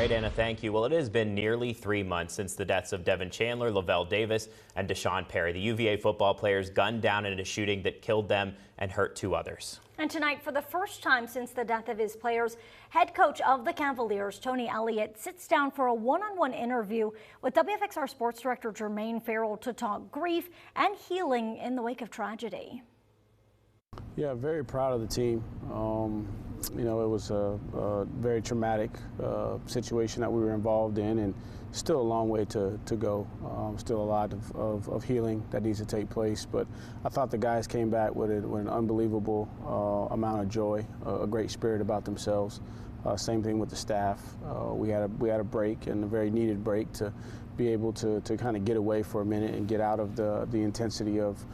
right, Anna, thank you. Well, it has been nearly 3 months since the deaths of Devin Chandler, Lavelle Davis, and Deshaun Perry. The UVA football players gunned down in a shooting that killed them and hurt 2 others. And tonight, for the first time since the death of his players, head coach of the Cavaliers, Tony Elliott, sits down for a one-on-one interview with WFXR Sports Director Jermaine Farrell to talk grief and healing in the wake of tragedy. Yeah, very proud of the team. You know, it was a very traumatic situation that we were involved in, and still a long way to go. Still a lot of healing that needs to take place, but I thought the guys came back with an unbelievable amount of joy, a great spirit about themselves. Same thing with the staff. We had a break, and a very needed break, to be able to kind of get away for a minute and get out of the intensity of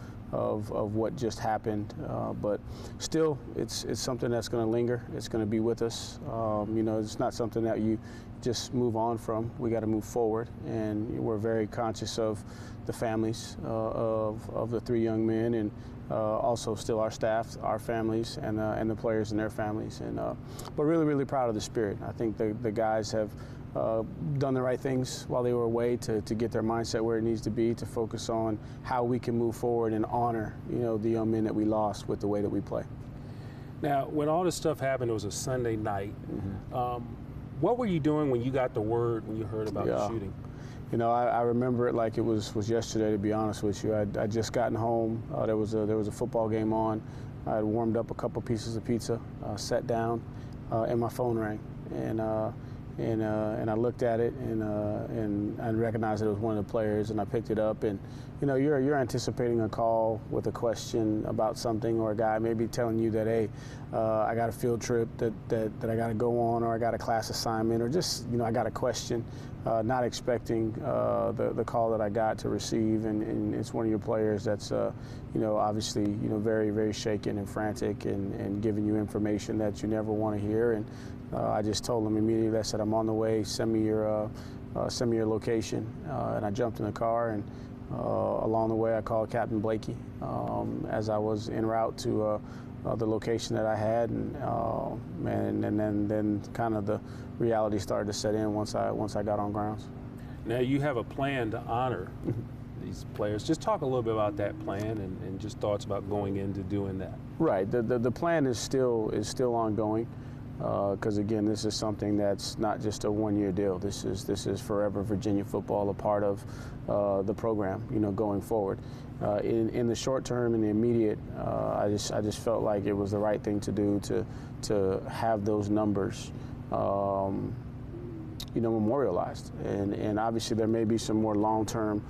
what just happened, but still, it's something that's going to linger. It's going to be with us. You know, it's not something that you just move on from. We got to move forward, and we're very conscious of the families of the 3 young men, and also still our staff, our families, and the players and their families. And but really proud of the spirit. I think the guys have done the right things while they were away to get their mindset where it needs to be, to focus on how we can move forward and honor, you know, the young men that we lost with the way that we play. Now, when all this stuff happened, it was a Sunday night. What were you doing when you got the word, when you heard about the shooting? You know, I remember it like it was yesterday, to be honest with you. I'd just gotten home. There was a football game on. I had warmed up a couple pieces of pizza, sat down, and my phone rang. And I looked at it, and I recognized it was one of the players, and I picked it up. And you know, you're anticipating a call with a question about something, or a guy maybe telling you that, hey, I got a field trip that I got to go on, or I got a class assignment, or just, you know, I got a question. Not expecting the call that I got to receive, and it's one of your players that's you know, obviously, you know, very shaken and frantic, and giving you information that you never want to hear. And I just told him immediately. I said, I'm on the way. Send me your location. And I jumped in the car, and along the way I called Captain Blakey as I was en route to the location that I had, and then kind of the reality started to set in once I got on grounds. Now you have a plan to honor these players. Just talk a little bit about that plan, and just thoughts about going into doing that. Right. The plan is still ongoing, because again, this is something that's not just a one-year deal. This is forever Virginia football, a part of the program, you know, going forward. In the short term, in the immediate, I just felt like it was the right thing to do to have those numbers, you know, memorialized. And obviously there may be some more long-term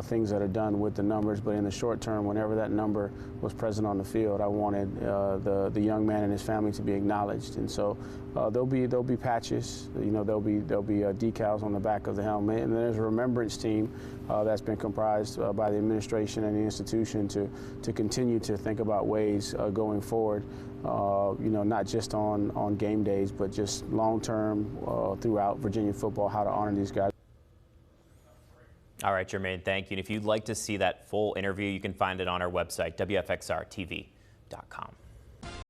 things that are done with the numbers, but in the short term, whenever that number was present on the field, I wanted the young man and his family to be acknowledged. And so there'll be patches, you know, there'll be decals on the back of the helmet, and there's a remembrance team that's been comprised by the administration and the institution to continue to think about ways going forward, you know, not just on game days, but just long term throughout Virginia football, how to honor these guys. All right, Jermaine, thank you. And if you'd like to see that full interview, you can find it on our website, WFXRTV.com.